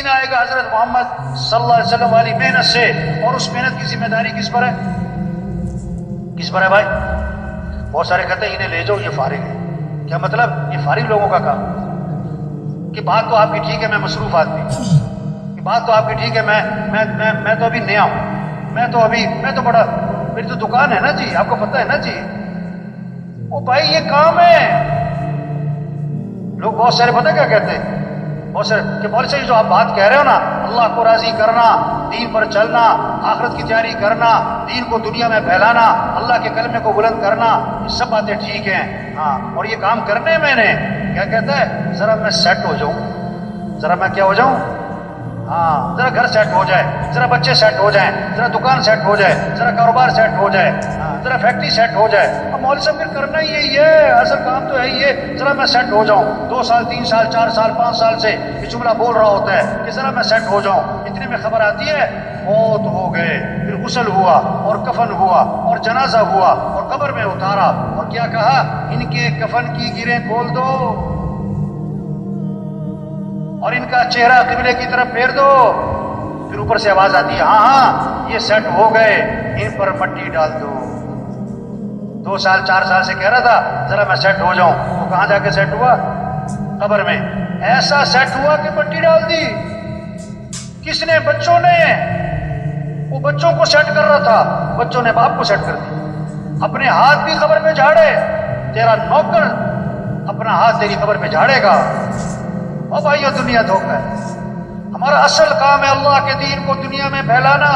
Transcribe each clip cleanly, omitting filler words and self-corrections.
دین آئے گا حضرت محمد صلی اللہ علیہ وسلم والی محنت سے، اور اس محنت کی ذمہ داری کس پر ہے؟ کس پر ہے بھائی؟ بہت سارے کہتے ہیں انہیں لے جاؤ، یہ فارغ ہے۔ کیا مطلب؟ یہ فارغ لوگوں کا کام کہ بات تو آپ کی ٹھیک ہے، میں مصروف آدمی، کہ بات تو آپ کی ٹھیک ہے، میں تو ابھی نیا ہوں، میں تو بڑا، میری تو دکان ہے نا جی، آپ کو پتہ ہے نا جی۔ او بھائی یہ کام ہے۔ لوگ بہت سارے پتہ کیا کہتے ہیں، بہت سارے کہ مولوی صاحب جو آپ بات کہہ رہے ہو نا، اللہ کو راضی کرنا، دین پر چلنا، آخرت کی تیاری کرنا، دین کو دنیا میں پھیلانا، اللہ کے کلمے کو بلند کرنا، یہ سب باتیں ٹھیک ہیں، ہاں، اور یہ کام کرنے ہیں میں نے۔ کیا کہتا ہے؟ ذرا میں سیٹ ہو جاؤں، ذرا میں کیا ہو جاؤں، ہاں، ذرا گھر سیٹ ہو جائے، ذرا بچے سیٹ ہو جائیں، ذرا دکان سیٹ ہو جائے، ذرا کاروبار سیٹ ہو جائے، ذرا فیکٹری سیٹ ہو جائے۔ اب مولوی صاحب پھر کرنا ہی یہی ہے، اصل کام تو ہے یہ، ذرا میں سیٹ ہو جاؤں۔ 2 سال 3 سال 4 سال 5 سال سے یہ جملہ بول رہا ہوتا ہے کہ ذرا میں سیٹ ہو جاؤں، اتنے میں خبر آتی ہے موت ہو گئے، پھر غسل ہوا اور کفن ہوا اور جنازہ ہوا اور قبر میں اتارا، اور کیا کہا؟ ان کے کفن کی گرہیں کھول دو اور ان کا چہرہ قبلے کی طرف پھیر دو۔ پھر اوپر سے آواز آتی ہے، ہاں ہاں یہ سیٹ ہو گئے، ان پر مٹی ڈال دو۔ 2 سال 4 سال سے کہہ رہا تھا ذرا میں سیٹ ہو جاؤں، وہ کہاں جا کے سیٹ ہوا؟ قبر میں۔ ایسا سیٹ ہوا کہ مٹی ڈال دی۔ کس نے؟ بچوں نے۔ وہ بچوں کو سیٹ کر رہا تھا، بچوں نے باپ کو سیٹ کر دیا۔ اپنے ہاتھ بھی قبر میں جھاڑے، تیرا نوکر اپنا ہاتھ تیری قبر میں جھاڑے گا۔ اور بھائیو دنیا دھوکہ ہے، ہمارا اصل کام ہے اللہ کے دین کو دنیا میں پھیلانا۔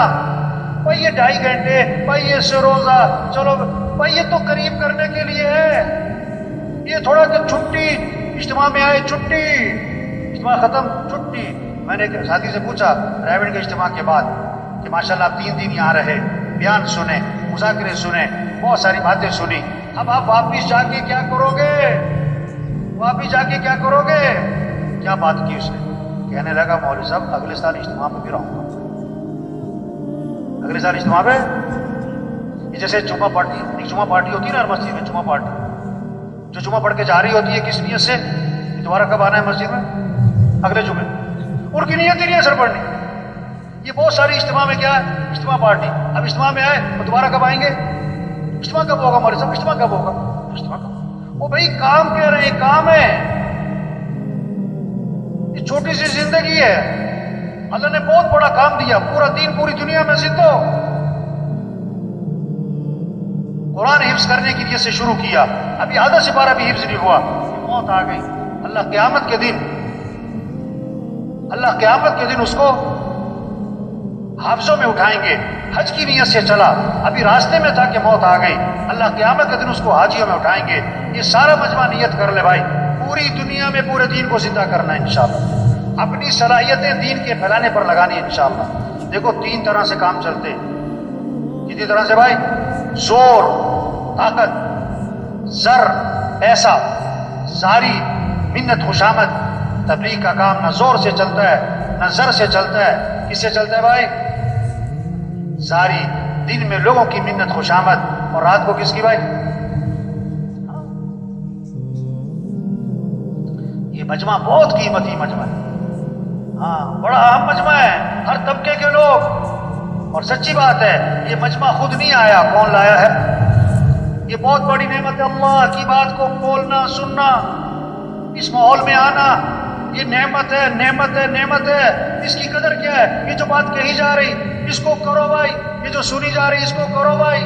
بھائی یہ 2.5 گھنٹے، بھائی یہ سے روزہ، چلو بھائی یہ تو قریب کرنے کے لیے ہے، یہ تھوڑا کہ چھٹی اجتماع میں آئے، چھٹی اجتماع ختم، چھٹی۔ میں نے ایک ساتھی سے پوچھا ریونڈ کے اجتماع کے بعد کہ ماشاءاللہ آپ 3 دن یہاں رہے، بیان سنے، مذاکرے سنے، بہت ساری باتیں سنی، اب آپ واپس جا کے کیا کرو گے؟ واپس جا کے کیا کرو گے؟ کیا بات کی اس نے؟ کہنے لگا مولوی صاحب اگلے سال اجتماع پہ بھی رہوں گا، اگلے سال اجتماع پہ۔ یہ جیسے جمعہ پارٹی، ایک جمعہ پارٹی ہوتی ہے نا ہر مسجد میں، جمعہ پارٹی جو جمعہ پڑھ کے جا رہی ہوتی ہے کس نیت سے؟ دوبارہ کب آنا ہے مسجد میں؟ اگلے جمعے۔ ان کی نیت ہی نہیں ہے سر پڑھنی۔ یہ بہت ساری اجتماع میں کیا ہے؟ اجتماع پارٹی۔ اب اجتماع میں آئے تو دوبارہ کب آئیں گے؟ اجتماع کب ہوگا مولوی صاحب؟ اجتماع کب ہوگا؟ اجتماع کب؟ وہ بھائی کام کہہ رہے ہیں، کام ہے، یہ چھوٹی سی زندگی ہے، اللہ نے بہت بڑا کام دیا، پورا دین پوری دنیا میں زندہ۔ قرآن حفظ کرنے کی نیت سے شروع کیا، ابھی آدھا سپارہ بھی حفظ نہیں ہوا، موت آ گئی۔ اللہ قیامت کے دن اس کو حافظوں میں اٹھائیں گے۔ حج کی نیت سے چلا، ابھی راستے میں تھا کہ موت آ گئی، اللہ قیامت کے دن اس کو حاجیوں میں اٹھائیں گے۔ یہ سارا مجمع نیت کر لے بھائی، پوری دنیا میں پورے دین کو زندہ کرنا ہے انشاءاللہ، اپنی صلاحیتیں دین کے پھیلانے پر لگانی ہے انشاءاللہ۔ دیکھو 3 طرح سے کام چلتے ہیں۔ کتنی طرح سے بھائی؟ زور، طاقت، زر، پیسہ، زاری، منت، خوشامد۔ تبلیغ کا کام نہ زور سے چلتا ہے نہ زر سے چلتا ہے، کس سے چلتا ہے بھائی؟ زاری، دن میں لوگوں کی منت خوشامد، اور رات کو کس کی بھائی؟ یہ مجمع بہت قیمتی مجمع ہے، ہاں بڑا اہم مجمع ہے، ہر طبقے کے لوگ۔ اور سچی بات ہے یہ مجمع خود نہیں آیا، کون لایا ہے؟ یہ بہت بڑی نعمت ہے، اللہ کی بات کو بولنا، سننا، اس ماحول میں آنا، یہ نعمت ہے، نعمت ہے، نعمت ہے۔ اس کی قدر کیا ہے؟ یہ جو بات کہی جا رہی اس کو کرو بھائی، یہ جو سنی جا رہی اس کو کرو بھائی۔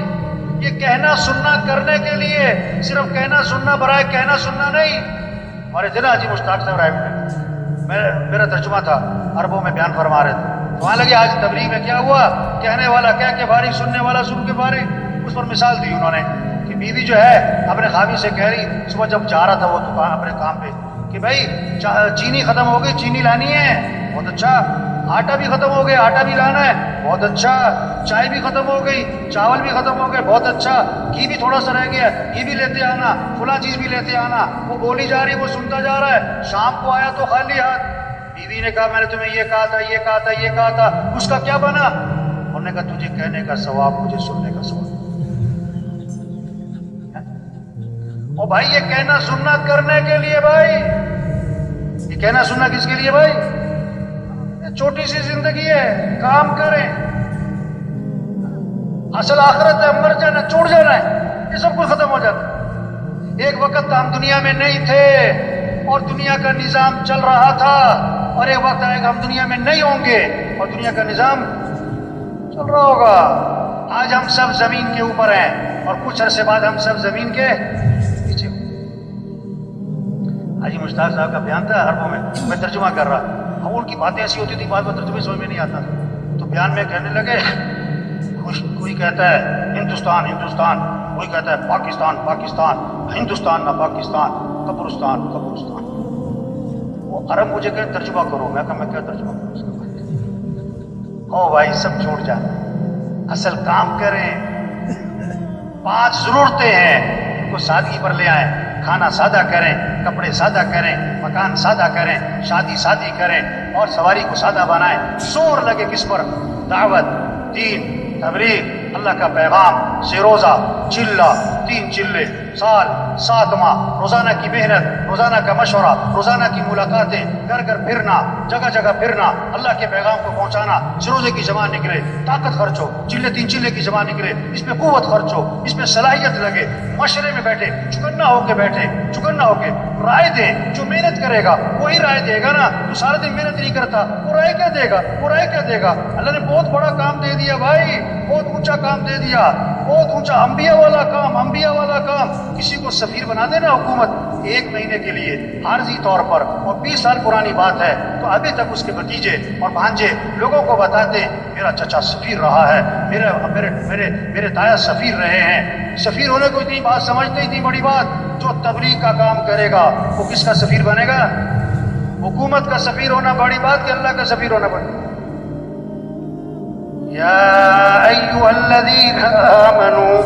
یہ کہنا سننا کرنے کے لیے، صرف کہنا سننا برائے کہنا سننا نہیں۔ ہمارے تھے نا حاجی مشتاق صاحب رائے میں، میرا ترجمہ تھا، عربوں میں بیان فرما رہے تھے، تو وہاں لگے آج تبلیغ میں کیا ہوا، کہنے والا کہہ کے فارغ، سننے والا سن کے فارغ۔ اس پر مثال دی انہوں نے کہ بیوی جو ہے اپنے خاوند سے کہہ رہی، صبح جب جا رہا تھا وہ دکان اپنے کام پہ، کہ بھائی چینی ختم ہو گئی، چینی لانی ہے، بہت اچھا۔ آٹا بھی ختم ہو گیا، آٹا بھی لانا ہے، بہت اچھا۔ چائے بھی ختم ہو گئی، چاول بھی ختم ہو گئے، بہت اچھا۔ گھی بھی تھوڑا سا رہ گیا، گھی بھی لیتے آنا، فلاں چیز بھی لیتے آنا۔ وہ بولی جا رہی، وہ سنتا جا رہا ہے۔ شام کو آیا تو خالی ہاتھ۔ بیوی نے کہا میں نے تمہیں یہ کہا تھا، یہ کہا تھا، یہ کہا تھا، اس کا کیا بنا؟ انہوں نے کہا تجھے کہنے کا ثواب، مجھے سننے کا ثواب۔ او بھائی یہ کہنا سننا کرنے کے لیے بھائی، یہ کہنا سننا کس کے لیے بھائی؟ چھوٹی سی زندگی ہے، کام کریں، اصل آخرت ہے، مر جانا، چھوڑ جانا ہے، یہ سب کچھ ختم ہو جاتا ہے۔ ایک وقت ہم دنیا میں نہیں تھے اور دنیا کا نظام چل رہا تھا، اور ایک وقت آئے گا ہم دنیا میں نہیں ہوں گے اور دنیا کا نظام چل رہا ہوگا۔ آج ہم سب زمین کے اوپر ہیں اور کچھ عرصے بعد ہم سب زمین کے نیچے ہوں۔ حاجی مشتاق صاحب کا بیان تھا عربوں میں ترجمہ کر رہا، اب ان کی باتیں ایسی ہوتی تھی، بعد میں ترجمے سمجھ میں نہیں آتا، تو بیان میں کہنے لگے، کوئی کہتا ہے ہندوستان ہندوستان، کوئی کہتا ہے پاکستان پاکستان، ہندوستان نہ پاکستان، قبرستان قبرستان۔ وہ عرب مجھے کہ ترجمہ کرو، میں کہا میں کیا ترجمہ کروں اس کا؟ او بھائی سب چھوڑ جانا، اصل کام کریں۔ 5 ضرورتیں ہیں، ان کو سادگی پر لے آئیں، کھانا سادہ کریں، کپڑے سادہ کریں، مکان سادہ کریں، شادی سادی کریں اور سواری کو سادہ بنائیں۔ زور لگے کس پر؟ دعوت، دین، تبلیغ، اللہ کا پیغام، سے روزہ، چلہ، 3 چلے، سال، 7 ماہ، روزانہ کی محنت، روزانہ کا مشورہ، روزانہ کی ملاقاتیں، گھر گھر پھرنا، جگہ جگہ پھرنا، اللہ کے پیغام کو پہنچانا۔ سے روزے کی زبان نکلے، طاقت خرچ ہو، 3 چلے کی زبان نکلے، اس میں قوت خرچ ہو، اس میں صلاحیت لگے، مشورے میں بیٹھے، چکنا ہو کے بیٹھے، چکنا ہو کے رائے دیں۔ جو محنت کرے گا وہی رائے دے گا نا، تو سارا دن محنت نہیں کرتا وہ رائے کیا دے گا؟ وہ رائے کیا دے گا؟ اللہ نے بہت بڑا کام دے دیا بھائی، بہت اونچا کام دے دیا، بہت اونچا، انبیاء والا کام، انبیاء والا کام۔ کسی کو سفیر بنا دینا حکومت 1 مہینے کے لیے عارضی طور پر، اور 20 سال پرانی بات ہے، تو ابھی تک اس کے بھتیجے اور بھانجے لوگوں کو بتاتے ہیں میرا چچا سفیر رہا ہے، میرے دایا سفیر رہے ہیں۔ سفیر ہونے کو اتنی بات سمجھتے، اتنی بڑی بات۔ جو تبلیغ کا کام کرے گا وہ کس کا سفیر بنے گا؟ حکومت کا سفیر ہونا بڑی بات کہ اللہ کا سفیر ہونا بڑی؟ یا ایھا الذین آمنوا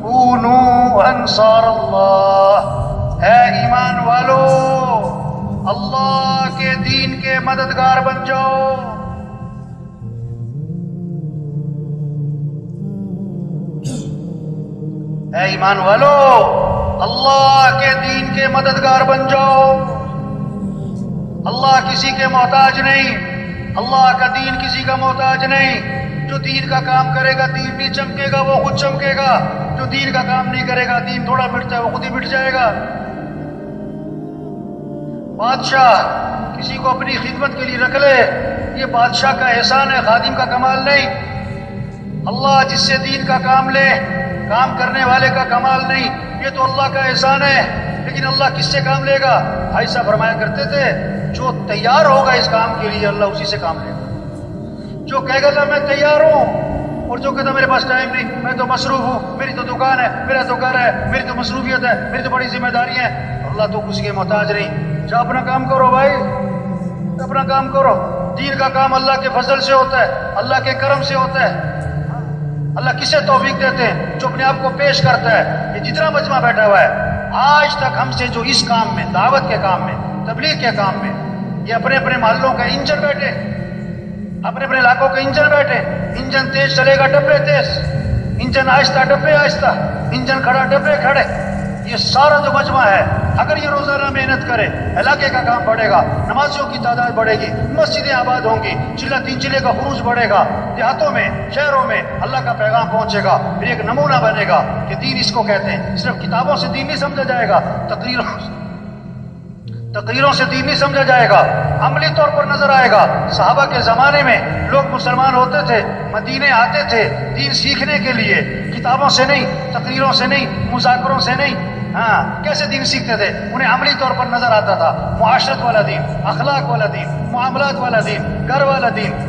کونوا انصار اللہ، اے ایمان والو اللہ کے دین کے مددگار بن جاؤ۔ اے ایمان والو اللہ کے دین کے مددگار بن جاؤ۔ اللہ کسی کے محتاج نہیں، اللہ کا دین کسی کا محتاج نہیں۔ جو دین کا کام کرے گا دین بھی چمکے گا، وہ خود چمکے گا۔ جو دین کا کام نہیں کرے گا، دین تھوڑا مٹتا ہے وہ خود ہی مٹ جائے گا۔ بادشاہ کسی کو اپنی خدمت کے لیے رکھ لے، یہ بادشاہ کا احسان ہے، خادم کا کمال نہیں۔ اللہ جس سے دین کا کام لے، کام کرنے والے کا کمال نہیں، یہ تو اللہ کا احسان ہے۔ لیکن اللہ کس سے کام لے گا؟ بھائی صاحب فرمایا کرتے تھے جو تیار ہوگا اس کام کے لیے اللہ اسی سے کام لے گا۔ جو کہے گا میں تیار ہوں، اور جو کہتا میرے پاس ٹائم نہیں، میں تو مصروف ہوں، میری تو دکان ہے، میرا تو گھر ہے، میری تو مصروفیت ہے، میری تو بڑی ذمہ داری ہے، اللہ تو کسی کے محتاج نہیں۔ جا اپنا کام کرو بھائی، اپنا کام کرو۔ دین کا کام اللہ کے فضل سے ہوتا ہے، اللہ کے کرم سے ہوتا ہے۔ اللہ کسے توفیق دیتے ہیں؟ جو اپنے آپ کو پیش کرتا ہے۔ یہ جتنا مجمع بیٹھا ہوا ہے آج تک ہم سے جو اس کام میں، دعوت کے کام میں، تبلیغ کے کام میں، یہ اپنے اپنے محلوں کا انجن بیٹھے، اپنے اپنے علاقوں کے انجن بیٹھے۔ انجن تیز چلے گا ڈبے تیز، انجن آہستہ ڈبے آہستہ، انجن کھڑا ڈبے کھڑے۔ یہ سارا جو مجمع ہے اگر یہ روزانہ محنت کرے، علاقے کا کام بڑھے گا، نمازیوں کی تعداد بڑھے گی، مسجدیں آباد ہوں گی، 3 چلے کا خروج بڑھے گا، دیہاتوں میں، شہروں میں اللہ کا پیغام پہنچے گا، پھر ایک نمونہ بنے گا کہ دین اس کو کہتے ہیں۔ صرف کتابوں سے دین نہیں سمجھا جائے گا، تقریروں سے دین نہیں سمجھا جائے گا، عملی طور پر نظر آئے گا۔ صحابہ کے زمانے میں لوگ مسلمان ہوتے تھے، مدینے آتے تھے دین سیکھنے کے لیے، کتابوں سے نہیں، تقریروں سے نہیں، مذاکروں سے نہیں۔ کیسے دین سیکھتے تھے؟ انہیں عملی طور پر نظر آتا تھا، معاشرت والا دین، اخلاق والا دین، معاملات والا دین، گھر والا دین۔